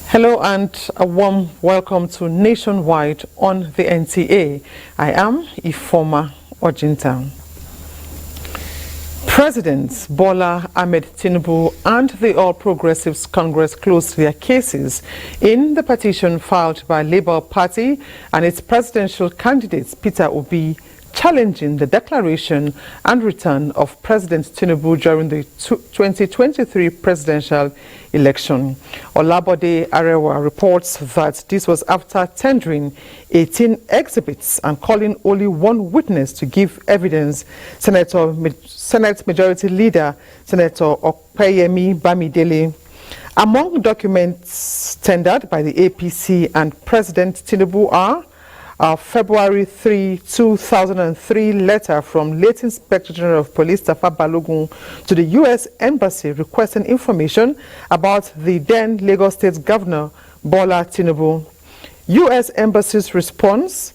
Hello and a warm welcome to Nationwide on the NTA. I am Ifoma Ojinta. President Bola Ahmed Tinubu and the All Progressives Congress closed their cases in the petition filed by Labour Party and its presidential candidate Peter Obi, challenging the declaration and return of President Tinubu during the 2023 presidential election. Olabode Arewa reports that this was after tendering 18 exhibits and calling only one witness to give evidence. Senate Majority Leader Senator Okpeyemi Bamidele. Among documents tendered by the APC and President Tinubu are February 3, 2003 letter from late Inspector General of Police Tafa Balogun to the U.S. Embassy requesting information about the then Lagos State Governor Bola Tinubu. U.S. Embassy's response: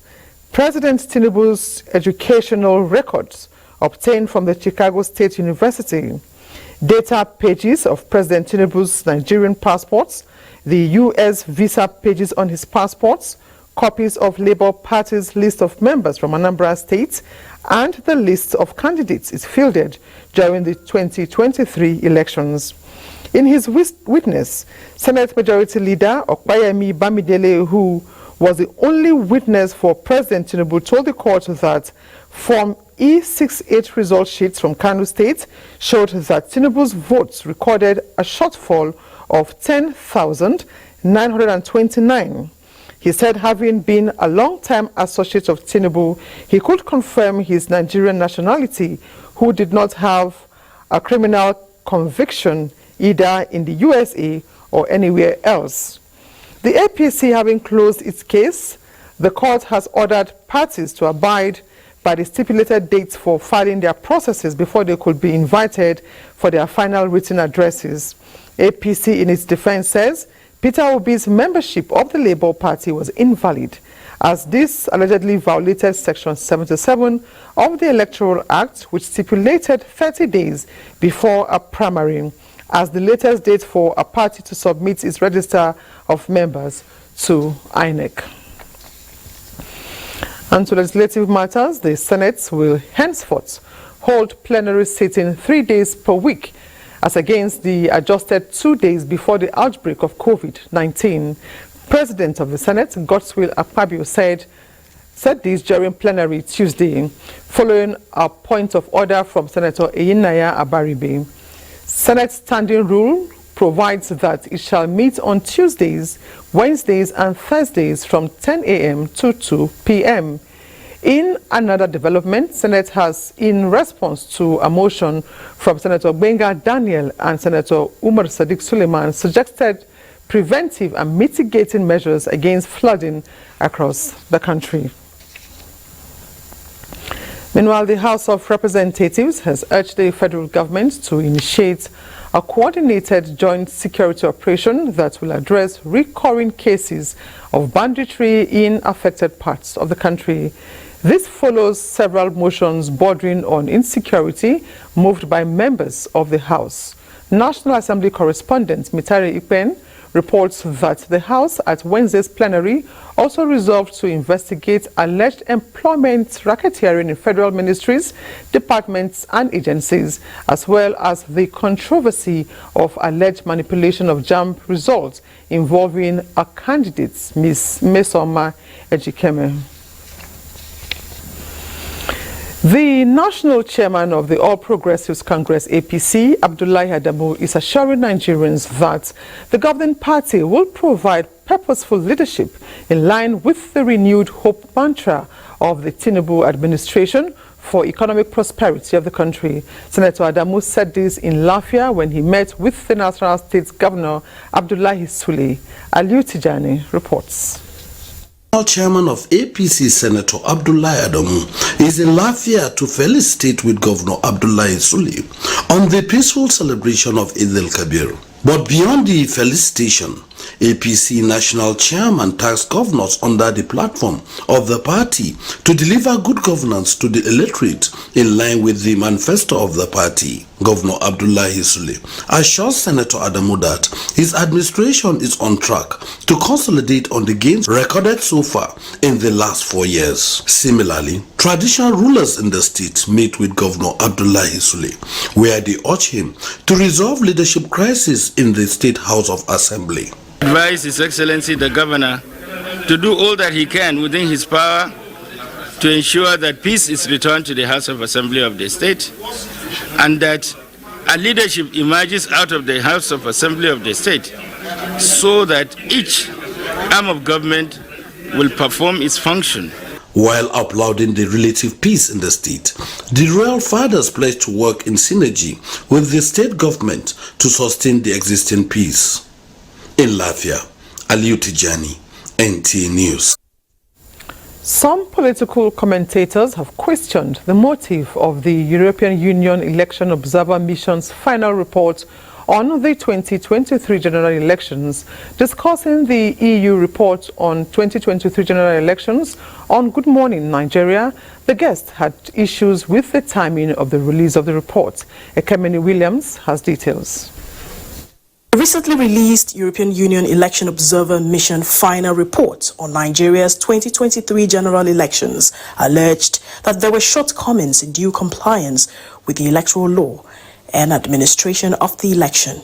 President Tinubu's educational records obtained from the Chicago State University, data pages of President Tinubu's Nigerian passports, the U.S. visa pages on his passports, copies of Labour Party's list of members from Anambra State, and the list of candidates is fielded during the 2023 elections. In his witness, Senate Majority Leader Okpeyemi Bamidele, who was the only witness for President Tinubu, told the court that Form E68 result sheets from Kano State showed that Tinubu's votes recorded a shortfall of 10,929. He said, having been a long-time associate of Tinubu, he could confirm his Nigerian nationality, who did not have a criminal conviction either in the USA or anywhere else. The APC having closed its case, the court has ordered parties to abide by the stipulated dates for filing their processes before they could be invited for their final written addresses. APC, in its defense, says Peter Obi's membership of the Labour Party was invalid, as this allegedly violated Section 77 of the Electoral Act, which stipulated 30 days before a primary as the latest date for a party to submit its register of members to INEC. And to legislative matters, the Senate will henceforth hold plenary sitting 3 days per week, as against the adjusted 2 days before the outbreak of COVID-19. President of the Senate, Godswill Akpabio, said this during plenary Tuesday, following a point of order from Senator Eyinaya Abaribe. Senate standing rule provides that it shall meet on Tuesdays, Wednesdays and Thursdays from 10 a.m. to 2 p.m. In another development, Senate has, in response to a motion from Senator Benga Daniel and Senator Umar Sadiq Suleiman, suggested preventive and mitigating measures against flooding across the country. Meanwhile, the House of Representatives has urged the federal government to initiate a coordinated joint security operation that will address recurring cases of banditry in affected parts of the country. This follows several motions bordering on insecurity moved by members of the House. National Assembly correspondent Mitari Ikpen reports that the House at Wednesday's plenary also resolved to investigate alleged employment racketeering in federal ministries, departments and agencies, as well as the controversy of alleged manipulation of JAMB results involving a candidate, Ms. Mesoma Ejikeme. The national chairman of the All Progressives Congress APC, Abdullahi Adamu, is assuring Nigerians that the governing party will provide purposeful leadership in line with the renewed hope mantra of the Tinubu administration for economic prosperity of the country. Senator Adamu said this in Lafia when he met with the National State's Governor Abdullahi Sule. Aliu Tijani reports. Chairman of APC, Senator Abdullahi Adamu, is in Lafia to felicitate with Governor Abdullahi Sule on the peaceful celebration of Eid al-Kabir. But beyond the felicitation, APC national chairman tasked governors under the platform of the party to deliver good governance to the electorate in line with the manifesto of the party. Governor Abdullahi Sule assures Senator Adamu that his administration is on track to consolidate on the gains recorded so far in the last 4 years. Similarly, traditional rulers in the state met with Governor Abdullahi Sule, where they urge him to resolve leadership crisis in the State House of Assembly. Advise His Excellency the Governor to do all that he can within his power to ensure that peace is returned to the House of Assembly of the state, and that a leadership emerges out of the House of Assembly of the state, so that each arm of government will perform its function. While applauding the relative peace in the state, the royal fathers pledged to work in synergy with the state government to sustain the existing peace. In Lafia, Aliyu Tijani, NTA News. Some political commentators have questioned the motive of the European Union Election Observer Mission's final report on the 2023 general elections. Discussing the EU report on 2023 general elections on Good Morning Nigeria, the guest had issues with the timing of the release of the report. Ekemini Williams has details. The recently released European Union Election Observer Mission final report on Nigeria's 2023 general elections alleged that there were shortcomings in due compliance with the electoral law and administration of the election.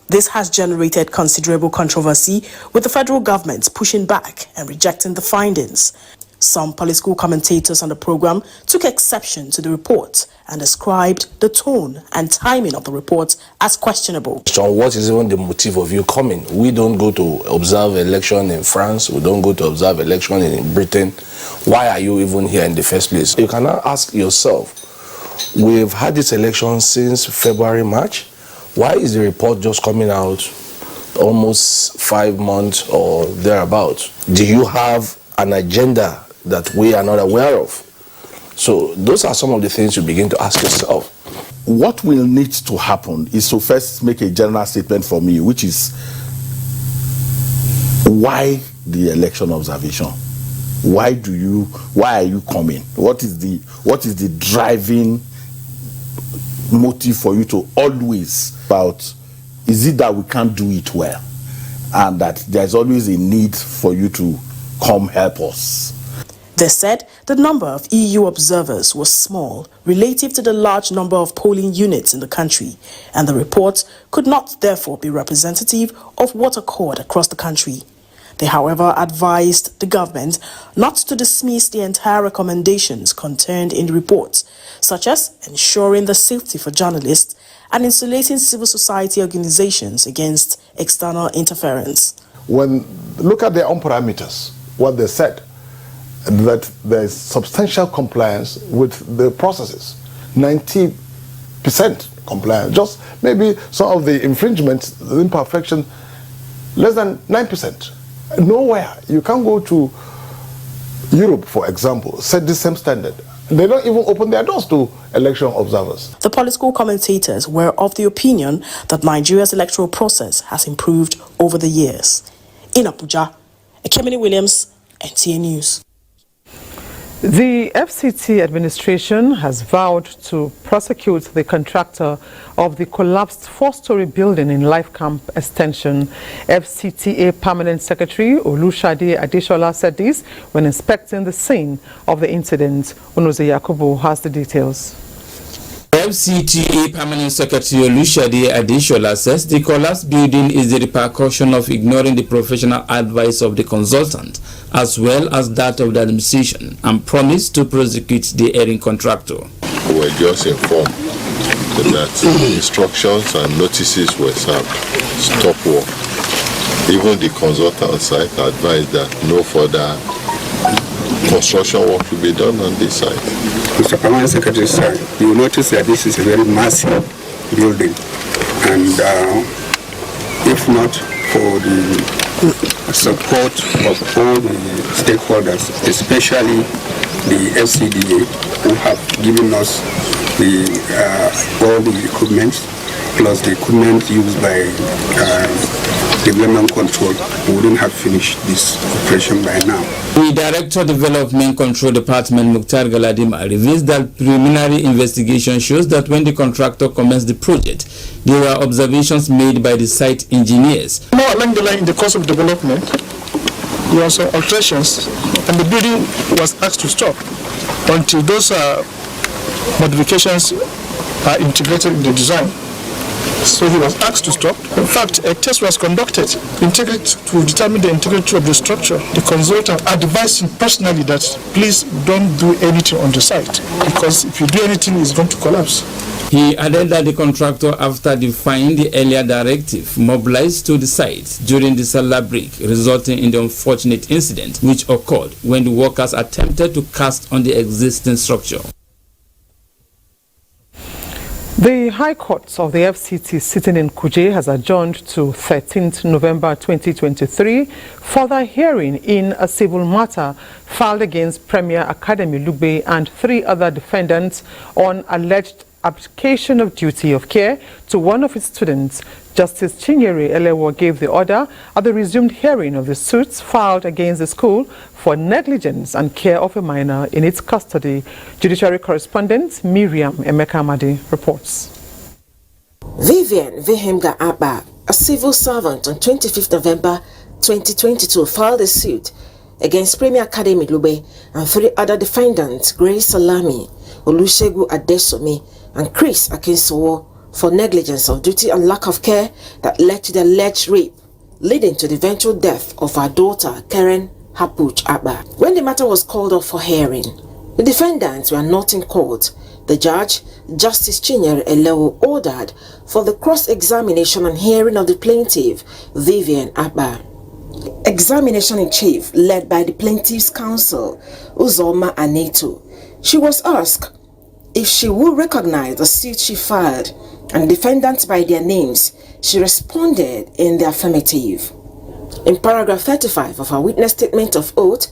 This has generated considerable controversy, with the federal government pushing back and rejecting the findings. Some political commentators on the program took exception to the report and described the tone and timing of the report as questionable. So what is even the motive of you coming? We don't go to observe election in France. We don't go to observe election in Britain. Why are you even here in the first place? You cannot ask yourself, we've had this election since February, March. Why is the report just coming out almost 5 months or thereabouts? Do you have an agenda that we are not aware of? So those are some of the things you begin to ask yourself. What will need to happen is to first make a general statement for me, which is why the election observation? Why are you coming? What is the driving motive for you to always about? Is it that we can't do it well, and that there's always a need for you to come help us? They said the number of EU observers was small relative to the large number of polling units in the country, and the report could not therefore be representative of what occurred across the country. They, however, advised the government not to dismiss the entire recommendations contained in the report, such as ensuring the safety for journalists and insulating civil society organizations against external interference. When look at their own parameters, what they said, that there is substantial compliance with the processes, 90% compliance. Just maybe some of the infringements, the imperfection, less than 9%. Nowhere. You can't go to Europe, for example, set the same standard. They don't even open their doors to election observers. The political commentators were of the opinion that Nigeria's electoral process has improved over the years. In Abuja, Ekemini Williams, NTA News. The FCT administration has vowed to prosecute the contractor of the collapsed 4-story building in Life Camp Extension. FCTA Permanent Secretary Olushade Adeshola said this when inspecting the scene of the incident. Onoze Yakubu has the details. FCTA Permanent Secretary Olushade Adeshola says the collapsed building is the repercussion of ignoring the professional advice of the consultant as well as that of the administration, and promised to prosecute the erring contractor. We were just informed that instructions and notices were served. Stop work. Even the consultant site advised that no further construction work will be done on this site. Mr. Permanent Secretary, sir, you will notice that this is a very massive building, and if not for the support of all the stakeholders, especially the FCDA, who have given us all the equipment plus the equipment used by development control, we wouldn't have finished this operation by now. The Director of Development Control Department, Mukhtar Galadima, reveals that preliminary investigation shows that when the contractor commenced the project, there were observations made by the site engineers. More along the line, in the course of development, there were some alterations, and the building was asked to stop until those modifications are integrated in the design. So he was asked to stop. In fact, a test was conducted to determine the integrity of the structure. The consultant advised him personally that please don't do anything on the site, because if you do anything, it's going to collapse. He added that the contractor, after defying the earlier directive, mobilized to the site during the Salah break, resulting in the unfortunate incident which occurred when the workers attempted to cast on the existing structure. The High Court of the FCT sitting in Kuje has adjourned to 13th November 2023 for the hearing in a civil matter filed against Premier Academy Lugbe and 3 other defendants on alleged abdication of duty of care to one of its students. Justice Chinyere Elewo gave the order at the resumed hearing of the suits filed against the school for negligence and care of a minor in its custody. Judiciary correspondent Miriam Emeka-Amadi reports. Vivian Vihemga Abba, a civil servant, on 25th November 2022 filed a suit against Premier Academy Lugbe and 3 other defendants, Grace Salami, Olusegun Adesomi, and Chris Akinsowo, for negligence of duty and lack of care that led to the alleged rape, leading to the eventual death of our daughter, Karen Hapuch Abba. When the matter was called up for hearing, the defendants were not in court. The judge, Justice Chinyere Elewo, ordered for the cross-examination and hearing of the plaintiff, Vivian Abba. Examination in chief led by the plaintiff's counsel, Uzoma Aneto. She was asked if she would recognize the suit she filed and defendants by their names. She responded in the affirmative. In paragraph 35 of her witness statement of oath,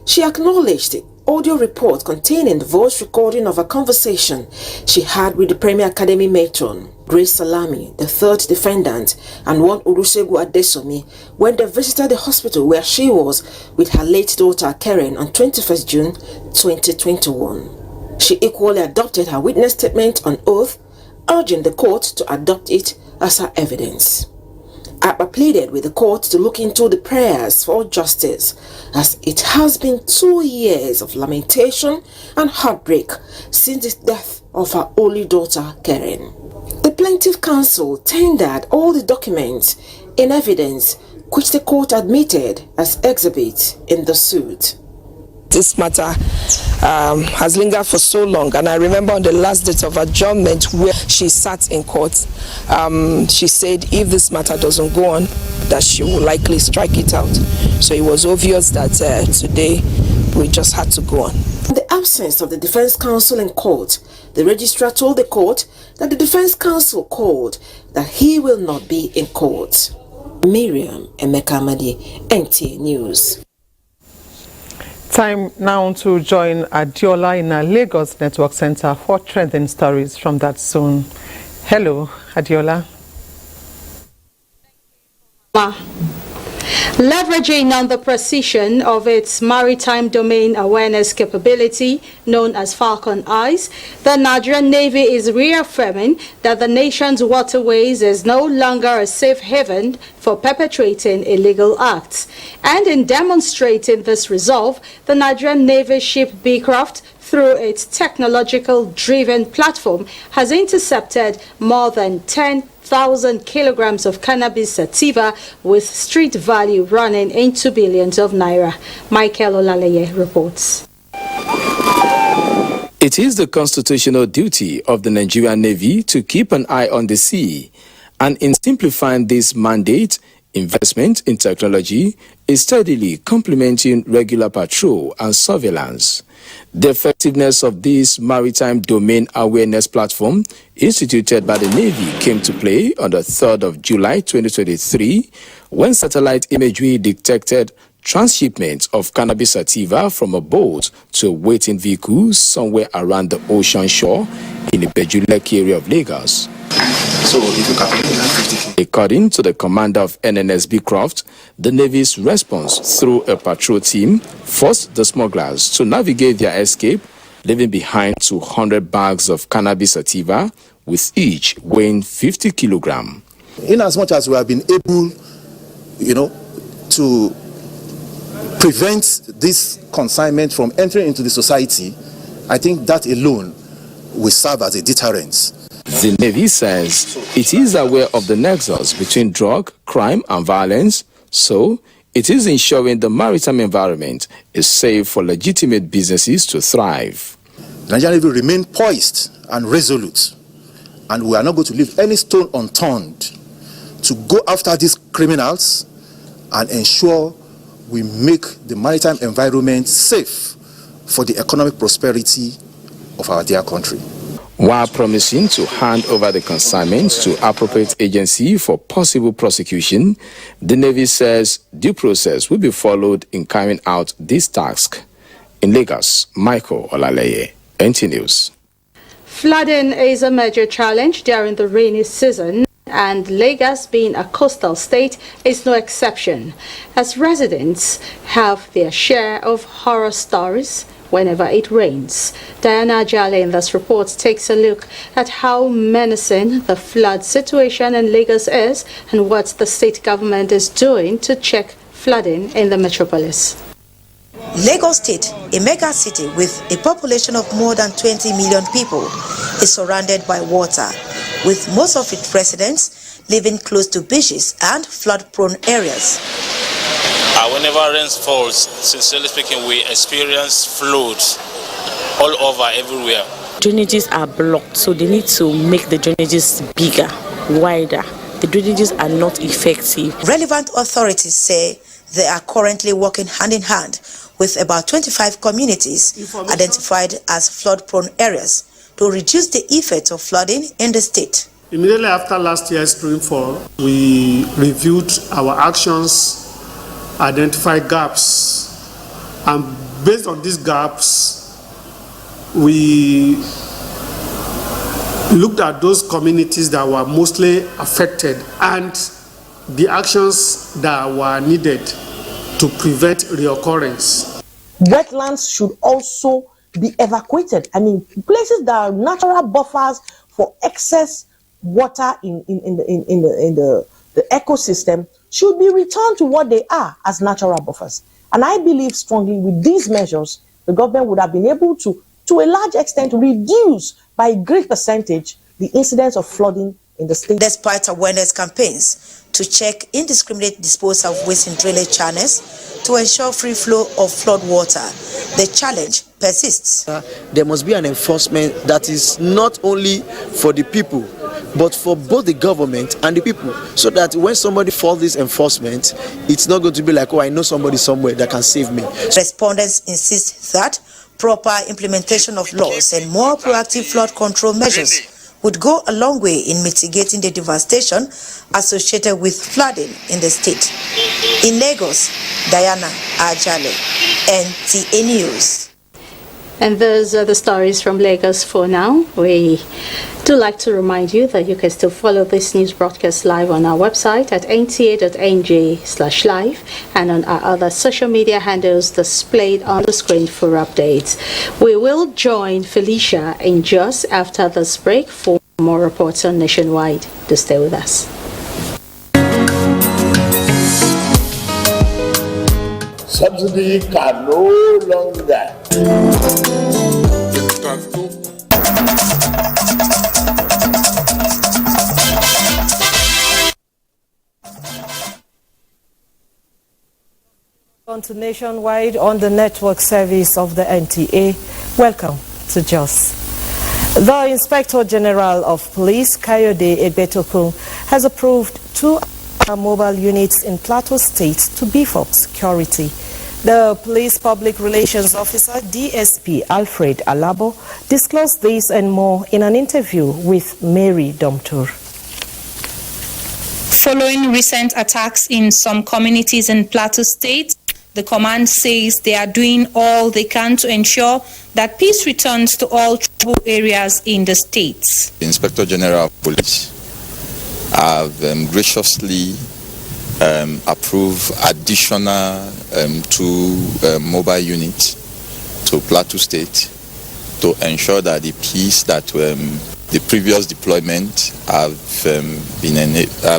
she acknowledged the audio report containing the voice recording of a conversation she had with the Premier Academy matron, Grace Salami, the 3rd defendant, and one Olusegun Adesomi, when they visited the hospital where she was with her late daughter Karen on 21st June 2021. She equally adopted her witness statement on oath, urging the court to adopt it as her evidence. Abba pleaded with the court to look into the prayers for justice, as it has been 2 years of lamentation and heartbreak since the death of her only daughter, Karen. The plaintiff counsel tendered all the documents in evidence which the court admitted as exhibits in the suit. This matter has lingered for so long, and I remember on the last date of adjournment where she sat in court, she said if this matter doesn't go on, that she will likely strike it out. So it was obvious that today we just had to go on. In the absence of the defense counsel in court, the registrar told the court that the defense counsel called that he will not be in court. Miriam Emeka-Amadi, NTA News. Time now to join Adiola in our Lagos Network Center for trending stories from that zone. Hello, Adiola. Leveraging on the precision of its maritime domain awareness capability, known as Falcon Eyes, the Nigerian Navy is reaffirming that the nation's waterways is no longer a safe haven for perpetrating illegal acts. And in demonstrating this resolve, the Nigerian Navy ship Beecraft, through its technological-driven platform, has intercepted more than 10,000 kilograms of cannabis sativa with street value running into billions of naira. Michael Olaleye reports. It is the constitutional duty of the Nigerian Navy to keep an eye on the sea, and in simplifying this mandate, investment in technology is steadily complementing regular patrol and surveillance. The effectiveness of this maritime domain awareness platform instituted by the Navy came to play on the 3rd of July 2023 when satellite imagery detected transshipment of cannabis sativa from a boat to a waiting vehicle somewhere around the ocean shore in the Bejulek area of Lagos. So if you calculate that 50. According to the commander of NNSB Croft, the Navy's response through a patrol team forced the smugglers to navigate their escape, leaving behind 200 bags of cannabis sativa, with each weighing 50 kilograms. In as much as we have been able, to prevent this consignment from entering into the society, I think that alone will serve as a deterrent. The Navy says it is aware of the nexus between drug, crime and violence, so it is ensuring the maritime environment is safe for legitimate businesses to thrive. The Nigerian Navy will remain poised and resolute, and we are not going to leave any stone unturned to go after these criminals and ensure we make the maritime environment safe for the economic prosperity of our dear country. While promising to hand over the consignments to appropriate agency for possible prosecution, the Navy says due process will be followed in carrying out this task. In Lagos, Michael Olaleye, NTA News. Flooding is a major challenge during the rainy season, and Lagos, being a coastal state, is no exception, as residents have their share of horror stories whenever it rains. Diana Jale in this report takes a look at how menacing the flood situation in Lagos is and what the state government is doing to check flooding in the metropolis. Lagos State, a mega city with a population of more than 20 million people, is surrounded by water, with most of its residents living close to beaches and flood-prone areas. Whenever rain falls, sincerely speaking, we experience floods all over, everywhere. Drainages are blocked, so they need to make the drainages bigger, wider. The drainages are not effective. Relevant authorities say they are currently working hand in hand with about 25 communities identified as flood-prone areas to reduce the effects of flooding in the state. Immediately after last year's rainfall, we reviewed our actions, identified gaps, and based on these gaps, we looked at those communities that were mostly affected and the actions that were needed to prevent reoccurrence. Wetlands should also be evacuated. I mean, places that are natural buffers for excess water in the ecosystem should be returned to what they are as natural buffers. And I believe strongly with these measures, the government would have been able to a large extent, reduce by a great percentage the incidence of flooding in the state. Despite awareness campaigns to check indiscriminate disposal of waste in drainage channels to ensure free flow of flood water, the challenge persists. There must be an enforcement that is not only for the people, but for both the government and the people, so that when somebody fails this enforcement, it's not going to be like, oh, I know somebody somewhere that can save me. Respondents insist that proper implementation of laws and more proactive flood control measures would go a long way in mitigating the devastation associated with flooding in the state. In Lagos, Diana Ajale, NTA News. And those are the stories from Lagos for now. We do like to remind you that you can still follow this news broadcast live on our website at nta.ng/live and on our other social media handles displayed on the screen for updates. We will join Felicia in just after this break for more reports on Nationwide. Do stay with us. Subsidy can no longer. On to Nationwide on the network service of the NTA. Welcome to JOS. The Inspector General of Police, Kayode Egbetokun, has approved 2 mobile units in Plateau State to beef up security. The Police Public Relations Officer, DSP Alfred Alabo, disclosed this and more in an interview with Mary Domtour. Following recent attacks in some communities in Plateau State, the command says they are doing all they can to ensure that peace returns to all troubled areas in the state. The Inspector General of Police have graciously approved additional 2 mobile units to Plateau State to ensure that the peace that the previous deployment have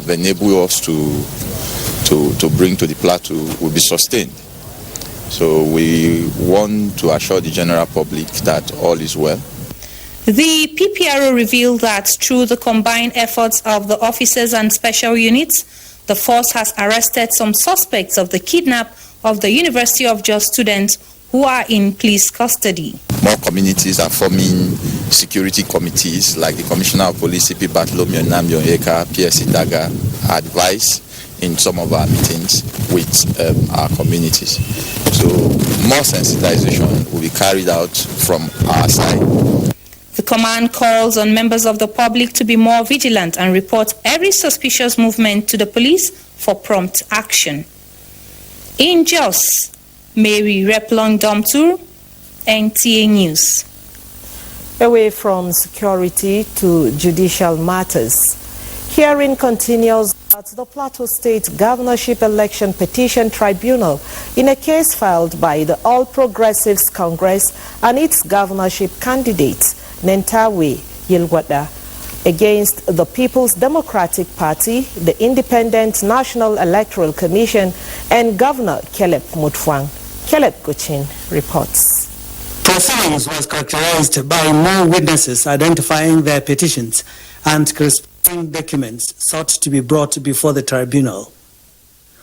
enabled us to bring to the Plateau will be sustained. So we want to assure the general public that all is well. The PPRO revealed that through the combined efforts of the officers and special units, the force has arrested some suspects of the kidnap of the University of Jos students who are in police custody. More communities are forming security committees like the Commissioner of Police, CP Bartholomew Namyo-Eka, PSC Daga, advise in some of our meetings with our communities. So more sensitization will be carried out from our side. The command calls on members of the public to be more vigilant and report every suspicious movement to the police for prompt action. In Jos, Mary Replong Domtur, NTA News. Away from security to judicial matters, hearing continues at the Plateau State Governorship Election Petition Tribunal in a case filed by the All Progressives Congress and its governorship candidate, Nentawe Yilwada, against the People's Democratic Party, the Independent National Electoral Commission, and Governor Caleb Mutfwang. Caleb Gochin reports. Proceedings was characterized by more witnesses identifying their petitions and corresponding documents sought to be brought before the tribunal.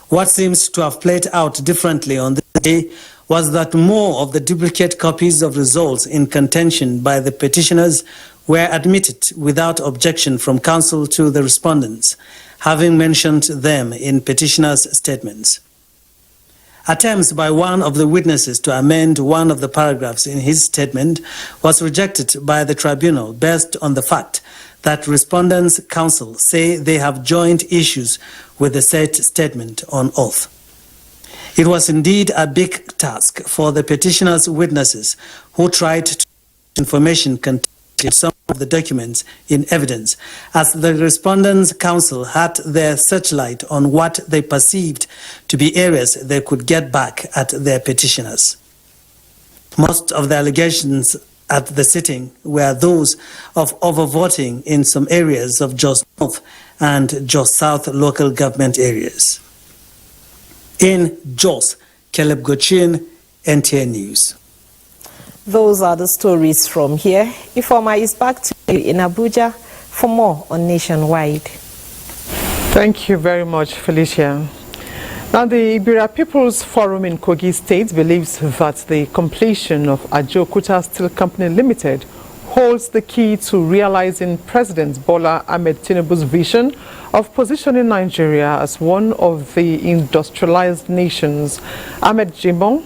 What seems to have played out differently on this day was that more of the duplicate copies of results in contention by the petitioners were admitted without objection from counsel to the respondents, having mentioned them in petitioners' statements. Attempts by one of the witnesses to amend one of the paragraphs in his statement was rejected by the tribunal based on the fact that respondents' counsel say they have joined issues with the said statement on oath. It was indeed a big task for the petitioners' witnesses who tried to information contained in some of the documents in evidence, as the respondents' counsel had their searchlight on what they perceived to be areas they could get back at their petitioners. Most of the allegations at the sitting were those of overvoting in some areas of Jos North and Jos South local government areas. In Jos, Caleb Gochin, NTA News. Those are the stories from here. Informa is back to you in Abuja for more on Nationwide. Thank you very much, Felicia. Now, the Ibira People's Forum in Kogi State believes that the completion of Ajokuta Steel Company Limited holds the key to realizing President Bola Ahmed Tinubu's vision of positioning Nigeria as one of the industrialized nations. Ahmed Jimbong,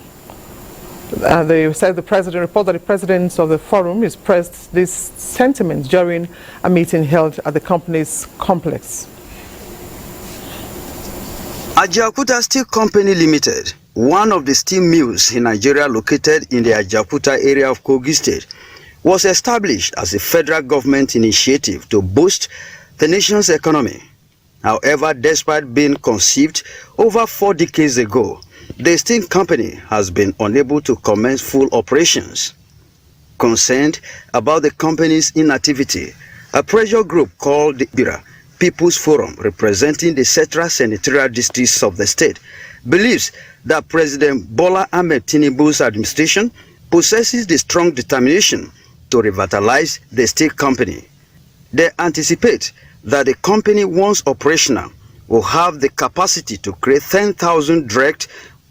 they said the president reported that the president of the forum expressed this sentiment during a meeting held at the company's complex. Ajaokuta Steel Company Limited, one of the steel mills in Nigeria located in the Ajaokuta area of Kogi State, was established as a federal government initiative to boost the nation's economy. However, despite being conceived over 4 decades ago, the steel company has been unable to commence full operations. Concerned about the company's inactivity, a pressure group called the Ibira People's Forum, representing the central senatorial districts of the state, believes that President Bola Ahmed Tinubu's administration possesses the strong determination to revitalize the steel company. They anticipate that the company, once operational, will have the capacity to create 10,000 direct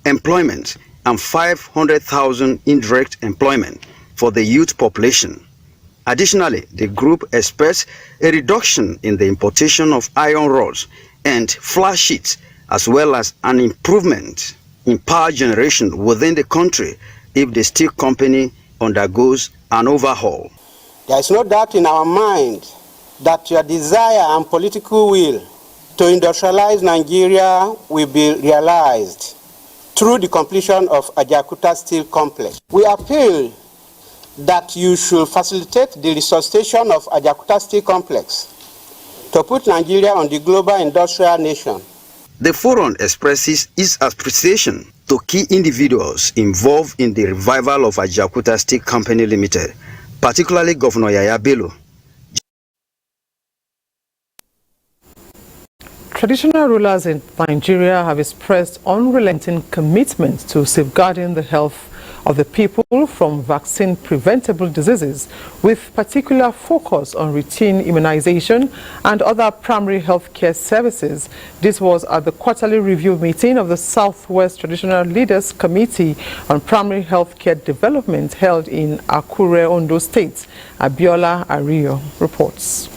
employment and 500,000 indirect employment for the youth population. Additionally, the group expects a reduction in the importation of iron rods and flat sheets, as well as an improvement in power generation within the country if the steel company undergoes an overhaul. There is no doubt in our mind that your desire and political will to industrialize Nigeria will be realized through the completion of Ajaokuta Steel Complex. We appeal that you should facilitate the resuscitation of Ajaokuta Steel Complex to put Nigeria on the global industrial nation. The forum expresses its appreciation to key individuals involved in the revival of Ajaokuta Steel Company Limited, particularly Governor Yaya Bello. Traditional rulers in Nigeria have expressed unrelenting commitment to safeguarding the health of the people from vaccine-preventable diseases, with particular focus on routine immunization and other primary health care services. This was at the quarterly review meeting of the Southwest Traditional Leaders Committee on Primary Health Care Development held in Akure, Ondo State. Abiola Ario reports.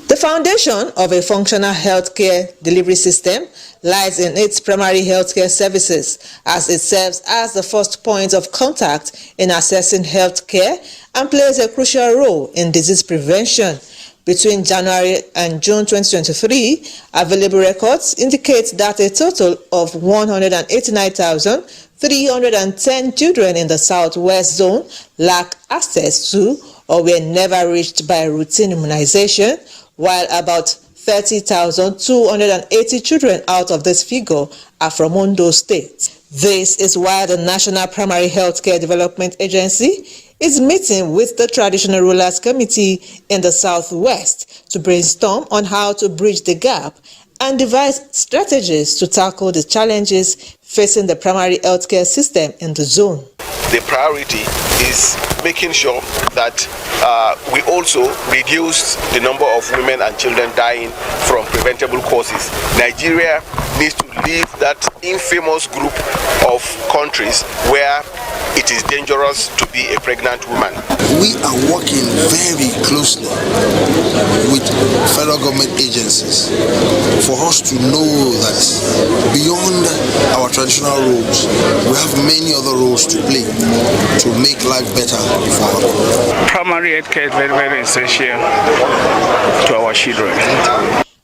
The foundation of a functional healthcare delivery system lies in its primary healthcare services, as it serves as the first point of contact in assessing healthcare and plays a crucial role in disease prevention. Between January and June 2023, available records indicate that a total of 189,310 children in the Southwest Zone lack access to or were never reached by routine immunization, while about 30,280 children out of this figure are from Ondo State. This is why the National Primary Healthcare Development Agency is meeting with the Traditional Rulers Committee in the Southwest to brainstorm on how to bridge the gap and devise strategies to tackle the challenges facing the primary healthcare system in the zone. The priority is making sure that we also reduce the number of women and children dying from preventable causes. Nigeria needs to leave that infamous group of countries where it is dangerous to be a pregnant woman. We are working very closely with federal government agencies for us to know that beyond our traditional roles, we have many other roles to play to make life better for our people. Primary health care is very, very essential to our children.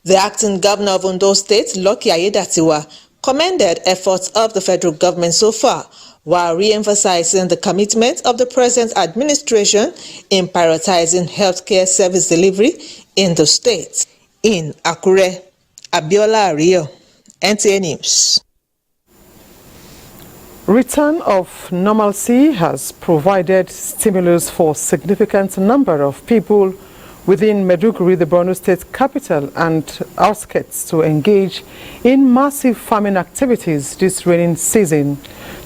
The acting governor of Ondo State, Lucky Ayedatiwa, commended efforts of the federal government so far, while re-emphasizing the commitment of the present administration in prioritizing healthcare service delivery in the state. In Akure, Abiola Ario, NTA News. Return of normalcy has provided stimulus for a significant number of people within Maiduguri, the Borno State capital, and outskirts to engage in massive farming activities this rainy season.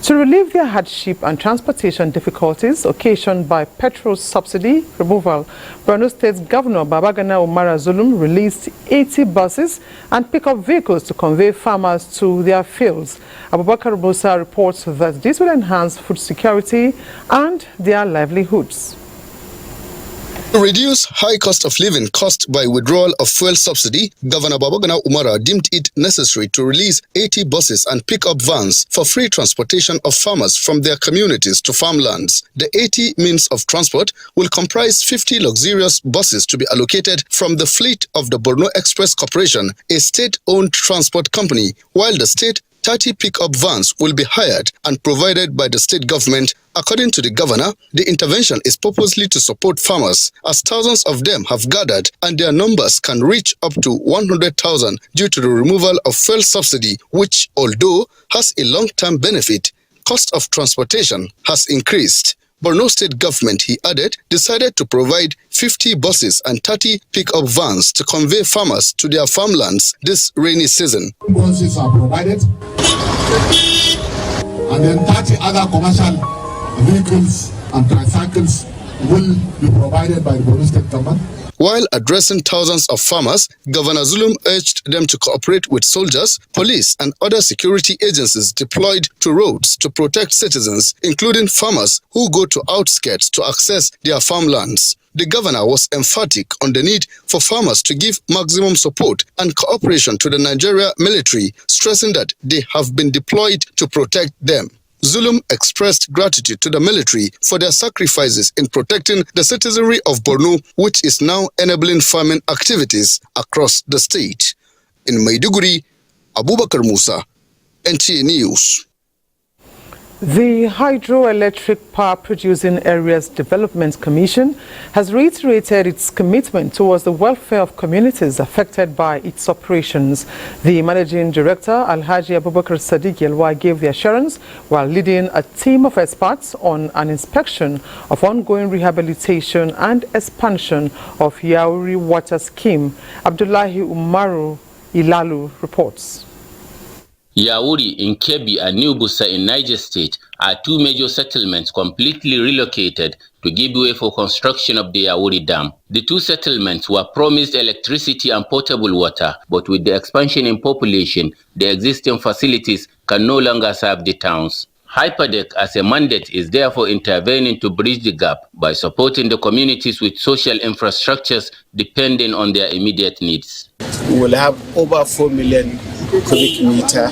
To relieve their hardship and transportation difficulties occasioned by petrol subsidy removal, Borno State Governor Babagana Umara Zulum released 80 buses and pickup vehicles to convey farmers to their fields. Abubakar Musa reports that this will enhance food security and their livelihoods. To reduce high cost of living caused by withdrawal of fuel subsidy, Governor Babagana Umara deemed it necessary to release 80 buses and pick-up vans for free transportation of farmers from their communities to farmlands. The 80 means of transport will comprise 50 luxurious buses to be allocated from the fleet of the Borno Express Corporation, a state-owned transport company, while the state 30 pick-up vans will be hired and provided by the state government. According to the governor, the intervention is purposely to support farmers, as thousands of them have gathered and their numbers can reach up to 100,000 due to the removal of fuel subsidy, which, although has a long-term benefit, cost of transportation has increased. Borno State government, he added, decided to provide 50 buses and 30 pick-up vans to convey farmers to their farmlands this rainy season. Buses are provided, and then 30 other commercial vehicles and tricycles will be provided by the Borno State government. While addressing thousands of farmers, Governor Zulum urged them to cooperate with soldiers, police, and other security agencies deployed to roads to protect citizens, including farmers who go to outskirts to access their farmlands. The governor was emphatic on the need for farmers to give maximum support and cooperation to the Nigeria military, stressing that they have been deployed to protect them. Zulum expressed gratitude to the military for their sacrifices in protecting the citizenry of Borno, which is now enabling farming activities across the state. In Maiduguri, Abubakar Musa, NTA News. The Hydroelectric Power Producing Areas Development Commission has reiterated its commitment towards the welfare of communities affected by its operations. The Managing Director, Alhaji Abubakar Sadiq Yelwa, gave the assurance while leading a team of experts on an inspection of ongoing rehabilitation and expansion of Yauri Water Scheme. Abdullahi Umaru Ilalu reports. Yauri in Kebbi and New Busa in Niger State are two major settlements completely relocated to give way for construction of the Yauri Dam. The two settlements were promised electricity and potable water, but with the expansion in population, the existing facilities can no longer serve the towns. Hyperdeck as a mandate is therefore intervening to bridge the gap by supporting the communities with social infrastructures depending on their immediate needs. We will have over 4 million cubic meter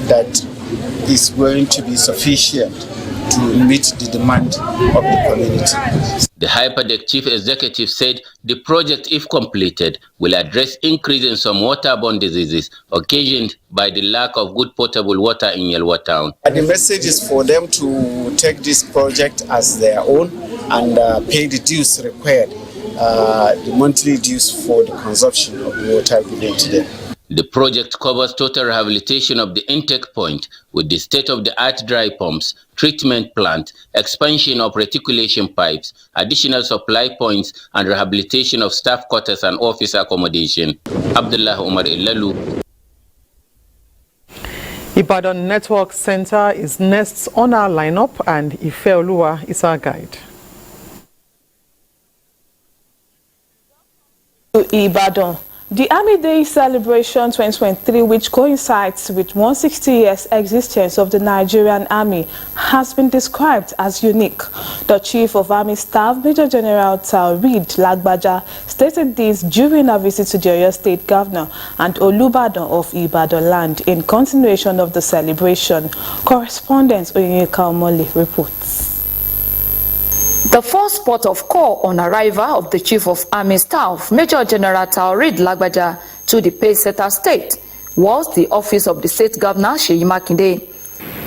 that is going to be sufficient to meet the demand of the community. The Hyperdeck chief executive said the project, if completed, will address increase in some waterborne diseases occasioned by the lack of good potable water in Yelwa town. The message is for them to take this project as their own and pay the dues required, the monthly dues for the consumption of the water given to them. The project covers total rehabilitation of the intake point with the state-of-the-art dry pumps, treatment plant, expansion of reticulation pipes, additional supply points, and rehabilitation of staff quarters and office accommodation. Abdullah Umar Ilalu. Ibadan Network Center is next on our lineup, and Ifeoluwa is our guide. Ibadan. The Army Day Celebration 2023, which coincides with 160 years existence of the Nigerian Army, has been described as unique. The Chief of Army Staff, Major General Taoreed Lagbaja, stated this during a visit to the Oyo State Governor and Olubadan of Ibadan land in continuation of the celebration. Correspondent Oyinka Omole reports. The first port of call on arrival of the Chief of Army Staff, Major General Taoreed Lagbaja, to the Pacesetter State was the office of the State Governor, Seyi Makinde.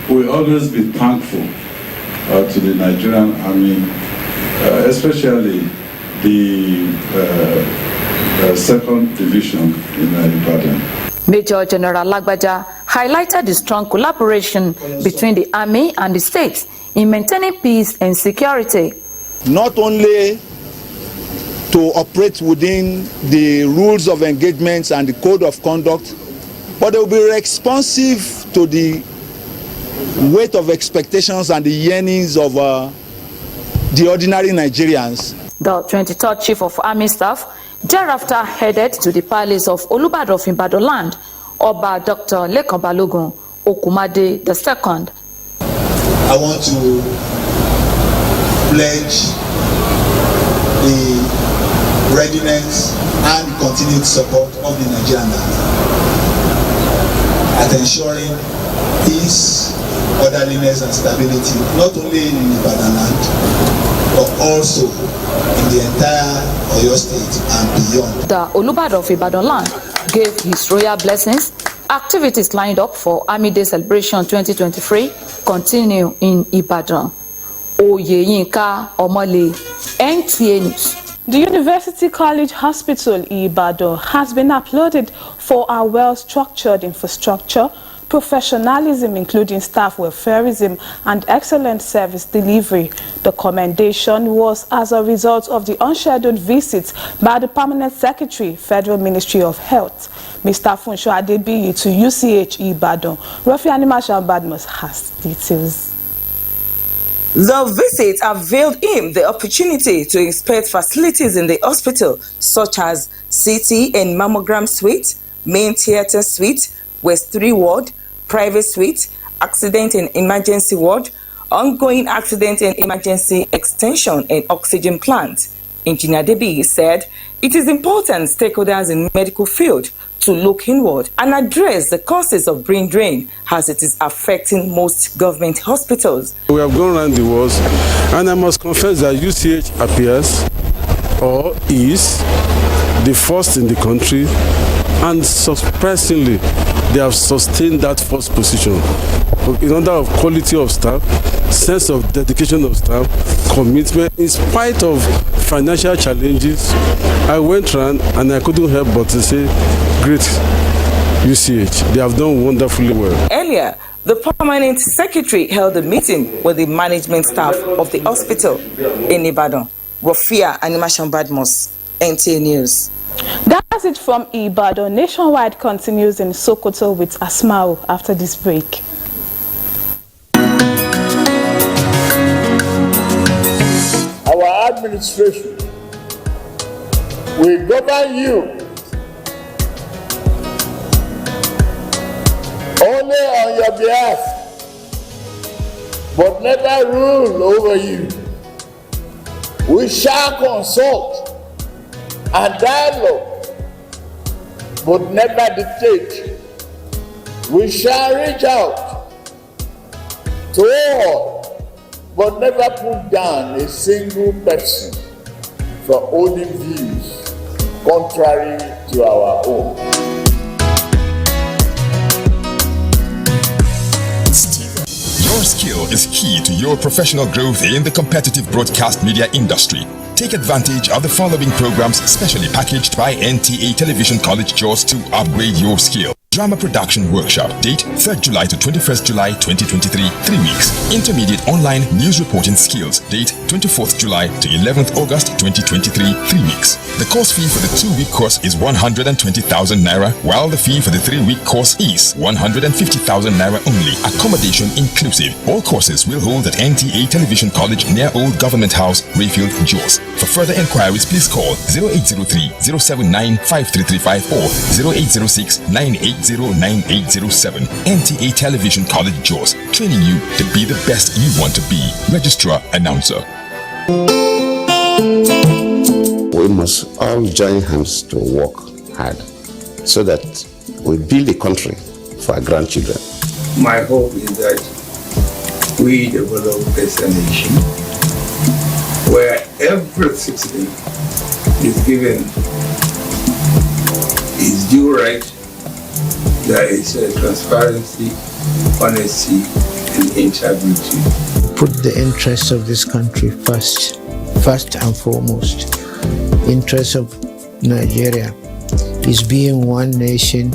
We will always be thankful to the Nigerian Army, especially the 2nd Division in Ibadan. Major General Lagbaja highlighted the strong collaboration between the Army and the state in maintaining peace and security. Not only to operate within the rules of engagements and the code of conduct, but they will be responsive to the weight of expectations and the yearnings of the ordinary Nigerians. The 23rd Chief of Army Staff thereafter headed to the palace of Olubadan of Ibadan land, Oba Dr. Lekan Balogun Okumade II. I want to pledge the readiness and continued support of the Nigerian Army at ensuring peace, orderliness and stability, not only in Ibadan land, but also in the entire Oyo State and beyond. The Olubadan of Ibadan land gave his royal blessings. Activities lined up for Army Day Celebration 2023 continue in Ibadan. Oyeyinka Omole, NTA News. The University College Hospital Ibadan has been applauded for our well-structured infrastructure, professionalism including staff welfareism and excellent service delivery. The commendation was as a result of the unscheduled visits by the Permanent Secretary, Federal Ministry of Health, Mr. Funsho Adebiyi, to UCH Ibadan. Rafi Animashan Badmus has details. The visit availed him the opportunity to inspect facilities in the hospital, such as CT and mammogram suite, main theatre suite, West 3 ward, private suite, accident and emergency ward, ongoing accident and emergency extension and oxygen plant. Engineer Debi said it is important stakeholders in medical field to look inward and address the causes of brain drain as it is affecting most government hospitals. We have gone around the world, and I must confess that UCH appears or is the first in the country and surprisingly, they have sustained that first position. In order of quality of staff, sense of dedication of staff, commitment, in spite of financial challenges, I went around and I couldn't help but to say, great UCH, they have done wonderfully well. Earlier, the permanent secretary held a meeting with the management staff of the hospital in Ibadan. Rofia Animation Badmos, NTA News. That's it from Ibadan. Nationwide continues in Sokoto with Asmao after this break. Our administration will govern you only on your behalf, but never rule over you. We shall consult and dialogue, but never dictate. We shall reach out to all, but never put down a single person for holding views contrary to our own. Your skill is key to your professional growth in the competitive broadcast media industry. Take advantage of the following programs specially packaged by NTA Television College Jos to upgrade your skill. Drama Production Workshop. Date 3rd July to 21st July 2023. 3 weeks. Intermediate Online News Reporting Skills. Date 24th July to 11th August 2023. 3 weeks. The course fee for the 2-week course is 120,000 Naira, while the fee for the 3-week course is 150,000 Naira only. Accommodation inclusive. All courses will hold at NTA Television College near Old Government House, Rayfield, Jos. For further inquiries, please call 0803-079-5335 or 0806-980-9807. NTA Television College Jos, training you to be the best you want to be. Registrar Announcer. We must all join hands to work hard so that we build a country for our grandchildren. My hope is that we develop as a nation where every citizen is given his due right. There is transparency, honesty, and integrity. Put the interests of this country first and foremost. Interest of Nigeria is being one nation,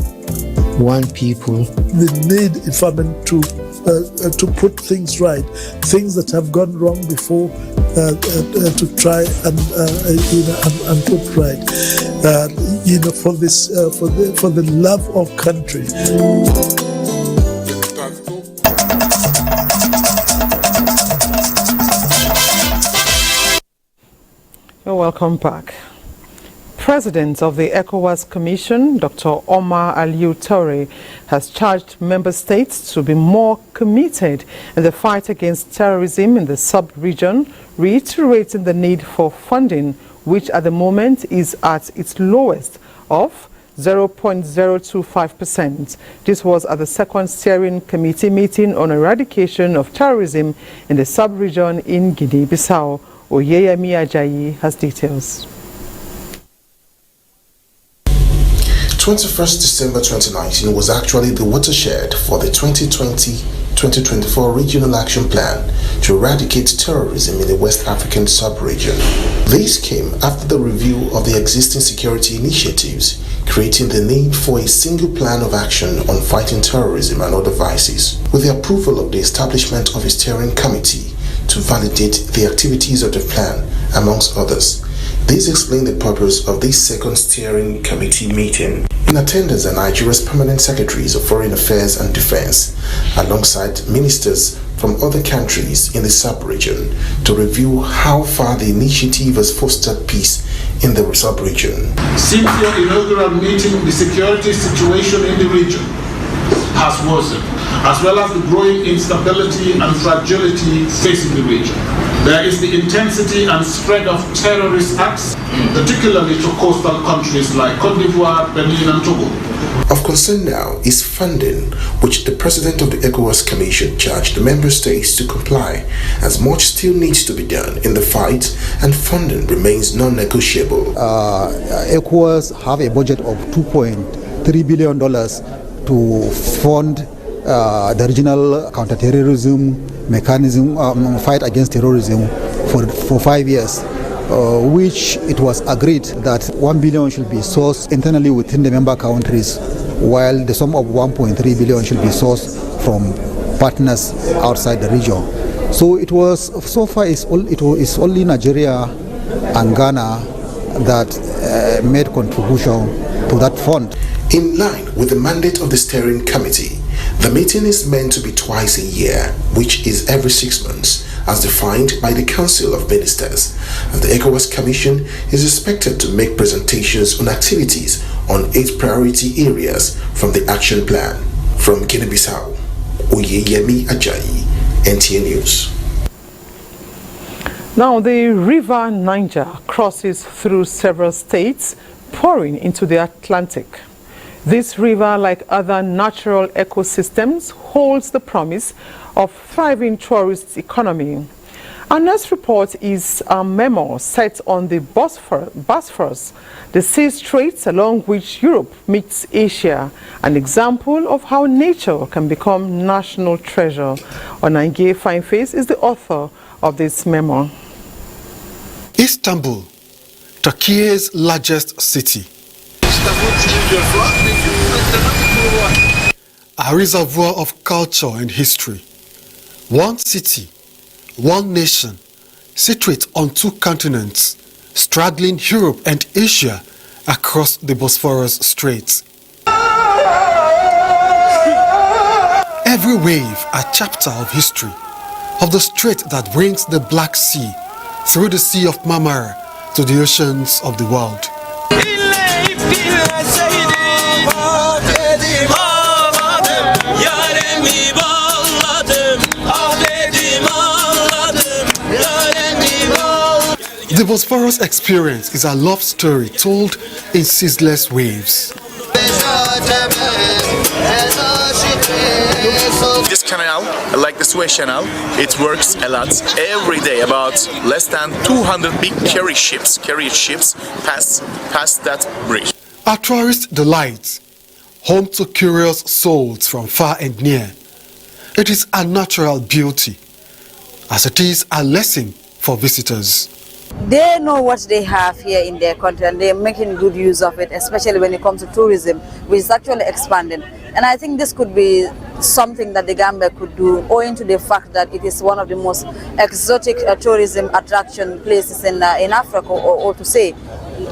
one people. The need, if I mean, to put things right, things that have gone wrong before, to try and put right, for the love of country. You're welcome back. President of the ECOWAS Commission, Dr. Omar Alieu Toure, has charged member states to be more committed in the fight against terrorism in the sub-region, reiterating the need for funding, which at the moment is at its lowest of 0.025%. This was at the second steering committee meeting on eradication of terrorism in the sub-region in Guinea-Bissau. Oyeyemi Ajayi has details. 21st December 2019 was actually the watershed for the 2020-2024 Regional Action Plan to eradicate terrorism in the West African sub-region. This came after the review of the existing security initiatives, creating the need for a single plan of action on fighting terrorism and other vices, with the approval of the establishment of a steering committee to validate the activities of the plan, amongst others. This explained the purpose of this second steering committee meeting. In attendance are Nigeria's permanent secretaries of Foreign Affairs and Defense, alongside ministers from other countries in the sub-region, to review how far the initiative has fostered peace in the sub-region. Since your inaugural meeting, the security situation in the region has worsened, as well as the growing instability and fragility facing the region. There is the intensity and spread of terrorist acts, particularly to coastal countries like Côte d'Ivoire, Benin and Togo. Of concern now is funding, which the President of the ECOWAS Commission charged the member states to comply, as much still needs to be done in the fight and funding remains non-negotiable. ECOWAS have a budget of 2.3 $3 billion to fund the regional counterterrorism mechanism, fight against terrorism for 5 years, which it was agreed that $1 billion should be sourced internally within the member countries, while the sum of $1.3 billion should be sourced from partners outside the region. So it was, so far it's only Nigeria and Ghana that made contribution to that fund. In line with the mandate of the steering committee, the meeting is meant to be twice a year, which is every 6 months, as defined by the Council of Ministers, and the ECOWAS Commission is expected to make presentations on activities on 8 priority areas from the action plan. From Guinea-Bissau, Oyeyemi Ajayi, NTA News. Now, the river Niger crosses through several states, pouring into the Atlantic. This river, like other natural ecosystems, holds the promise of thriving tourist economy. Our next report is a memo set on the Bosphorus, the sea straits along which Europe meets Asia, an example of how nature can become national treasure. Onange Fineface is the author of this memo. Istanbul, Turkey's largest city. A reservoir of culture and history. One city, one nation, situate on 2 continents, straddling Europe and Asia across the Bosphorus Straits. Every wave a chapter of history, of the strait that brings the Black Sea through the Sea of Marmara to the oceans of the world. The Bosphorus experience is a love story told in ceaseless waves. This canal, like the Suez Canal, it works a lot. Every day, about less than 200 big carriage ships pass that bridge. A tourist delight, home to curious souls from far and near. It is a natural beauty, as it is a lesson for visitors. They know what they have here in their country and they're making good use of it, especially when it comes to tourism, which is actually expanding. And I think this could be something that the Gambia could do, owing to the fact that it is one of the most exotic tourism attraction places in Africa, or to say.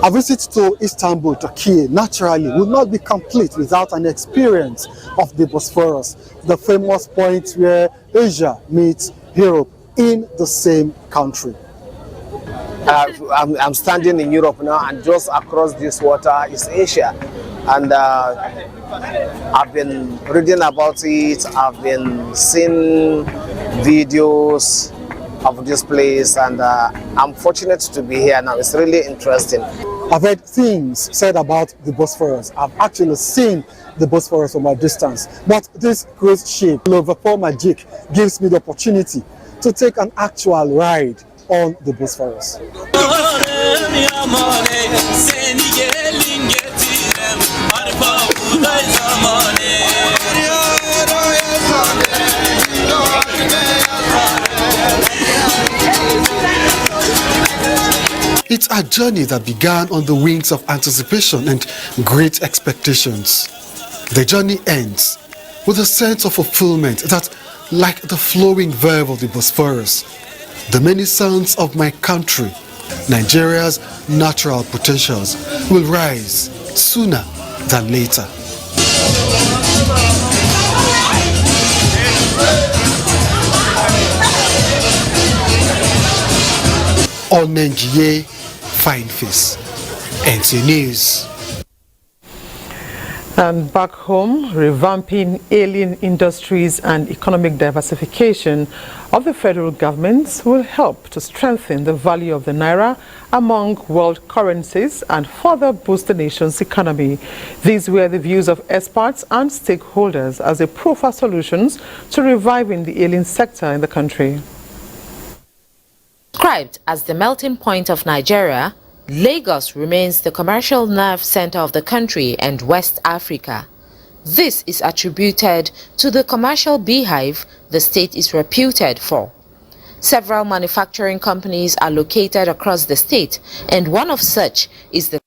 A visit to Istanbul, Turkey, naturally would not be complete without an experience of the Bosphorus, the famous point where Asia meets Europe in the same country. I'm standing in Europe now, and just across this water is Asia. And I've been reading about it, I've been seeing videos of this place, and I'm fortunate to be here now. It's really interesting. I've heard things said about the Bosphorus. I've actually seen the Bosphorus from a distance. But this cruise ship, Liverpool Magic, gives me the opportunity to take an actual ride on the Bosphorus. It's a journey that began on the wings of anticipation and great expectations. The journey ends with a sense of fulfillment that, like the flowing verve of the Bosphorus, the many sons of my country, Nigeria's natural potentials, will rise sooner than later. Onange Fineface, NTA News. And back home, revamping alien industries and economic diversification of the federal government will help to strengthen the value of the naira among world currencies and further boost the nation's economy. These were the views of experts and stakeholders as they proffer solutions to reviving the alien sector in the country. Described as the melting point of Nigeria, Lagos remains the commercial nerve center of the country and West Africa. This is attributed to the commercial beehive the state is reputed for. Several manufacturing companies are located across the state, and one of such is the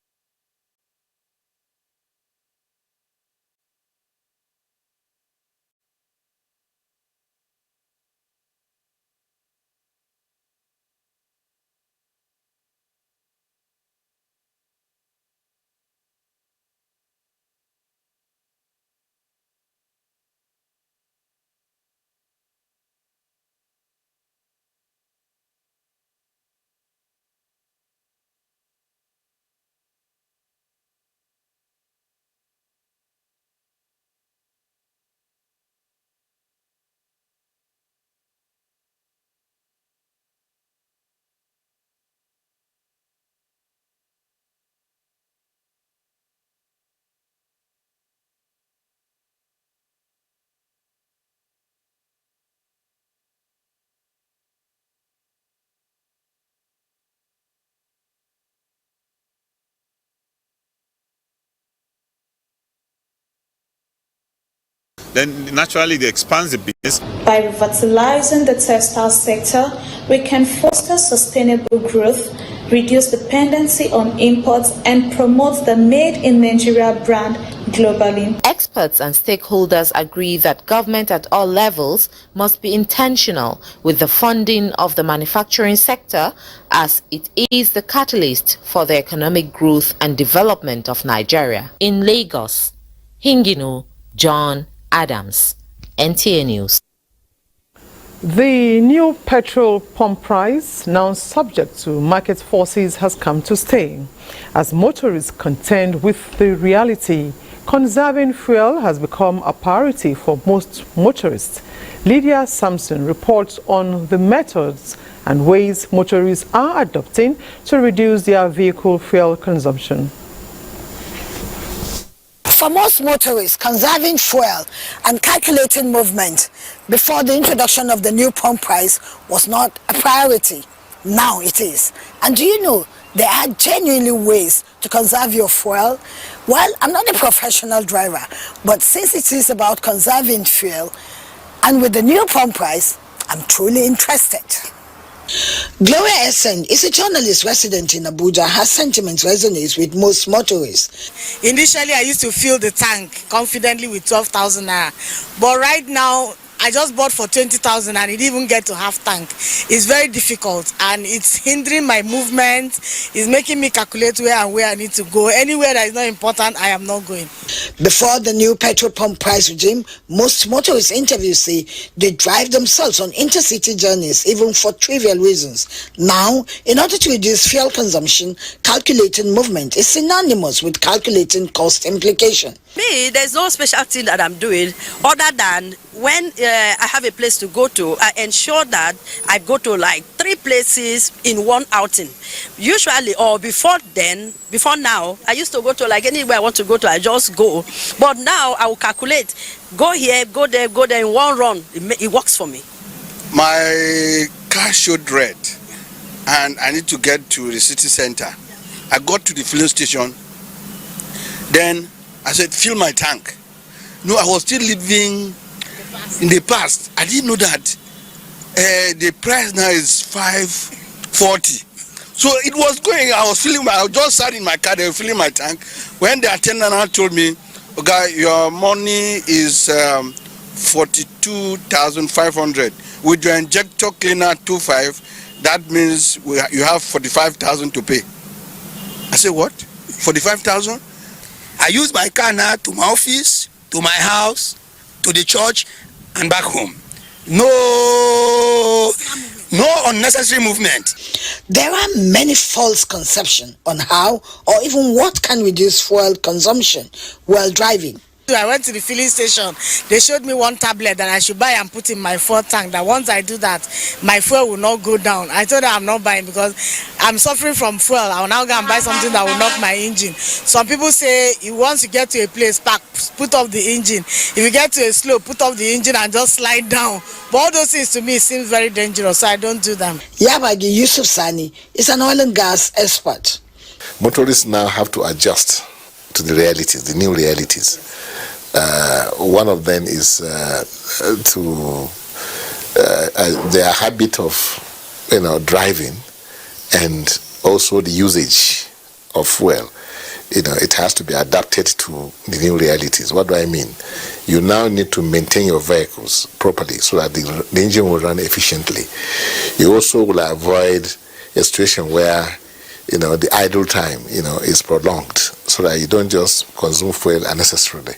then naturally it expands the business. By revitalizing the textile sector, we can foster sustainable growth, reduce dependency on imports, and promote the Made in Nigeria brand globally. Experts and stakeholders agree that government at all levels must be intentional with the funding of the manufacturing sector, as it is the catalyst for the economic growth and development of Nigeria. In Lagos, Hingino John Adams, NTA News. The new petrol pump price, now subject to market forces, has come to stay. As motorists contend with the reality, conserving fuel has become a priority for most motorists. Lydia Sampson reports on the methods and ways motorists are adopting to reduce their vehicle fuel consumption. For most motorists, conserving fuel and calculating movement before the introduction of the new pump price was not a priority. Now it is. And do you know, there are genuinely ways to conserve your fuel? Well, I'm not a professional driver, but since it is about conserving fuel, and with the new pump price, I'm truly interested. Gloria Essen is a journalist resident in Abuja. Her sentiments resonate with most motorists. Initially, I used to fill the tank confidently with 12,000 naira, but right now, I just bought for 20,000 and it didn't even get to half tank. It's very difficult and it's hindering my movement. It's making me calculate where I need to go. Anywhere that is not important, I am not going. Before the new petrol pump price regime, most motorists interviewed say they drive themselves on intercity journeys even for trivial reasons. Now, in order to reduce fuel consumption, calculating movement is synonymous with calculating cost implication. Me, there's no special thing that I'm doing other than when I have a place to go to, I ensure that I go to like 3 places in one outing. Usually, or before now, I used to go to like anywhere I want to go to, I just go. But now I will calculate, go here, go there in one run. It works for me. My car showed red and I need to get to the city center. I got to the filling station, then I said, fill my tank. No, I was still living in the past. I didn't know that the price now is 540. So it was going, I just sat in my car, they were filling my tank. When the attendant told me, okay, your money is 42,500. With your injector cleaner 25, that means you have 45,000 to pay. I said, what? 45,000? I use my car now to my office, to my house, to the church, and back home. No unnecessary movement. There are many false conceptions on how or even what can reduce fuel consumption while driving. I went to the filling station. They showed me one tablet that I should buy and put in my fuel tank, that once I do that, my fuel will not go down. I told her I'm not buying because I'm suffering from fuel. I will now go and buy something that will knock my engine. Some people say once you get to a place, put off the engine. If you get to a slope, put off the engine and just slide down. But all those things to me seem very dangerous, so I don't do them. Yabagi Yusuf Sani is an oil and gas expert. motorists now have to adjust to the realities, the new realities. One of them is their habit of, driving, and also the usage of fuel. It has to be adapted to the new realities. What do I mean? You now need to maintain your vehicles properly so that the engine will run efficiently. You also will avoid a situation where, the idle time, is prolonged, so that you don't just consume fuel unnecessarily.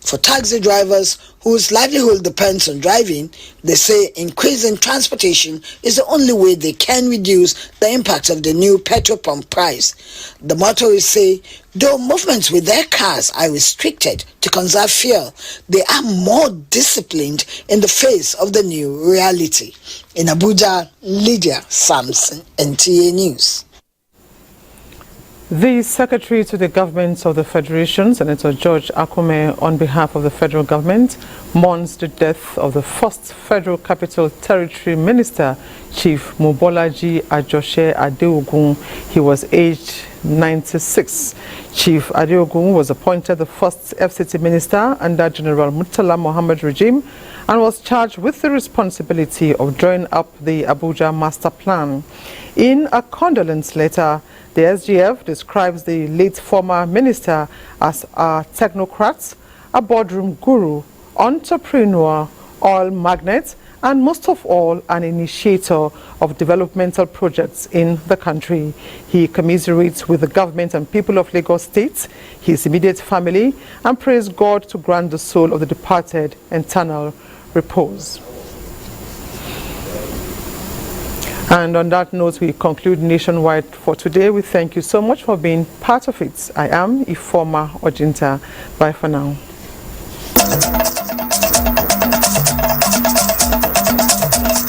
For taxi drivers whose livelihood depends on driving, they say increasing transportation is the only way they can reduce the impact of the new petrol pump price. The motorists say though movements with their cars are restricted to conserve fuel, they are more disciplined in the face of the new reality. In Abuja, Lydia Samson, NTA News. The Secretary to the Government of the Federation, Senator George Akume, on behalf of the federal government, mourns the death of the first Federal Capital Territory Minister, Chief Mobolaji Ajoshe Adeogun. He was aged 96. Chief Adeogun was appointed the first FCT Minister under General Murtala Mohammed regime and was charged with the responsibility of drawing up the Abuja Master Plan. In a condolence letter, the SGF describes the late former minister as a technocrat, a boardroom guru, entrepreneur, oil magnate, and most of all, an initiator of developmental projects in the country. He commiserates with the government and people of Lagos State, his immediate family, and prays God to grant the soul of the departed eternal repose. And on that note, we conclude Nationwide for today. We thank you so much for being part of it. I am Ifeoma Ojinta. Bye for now.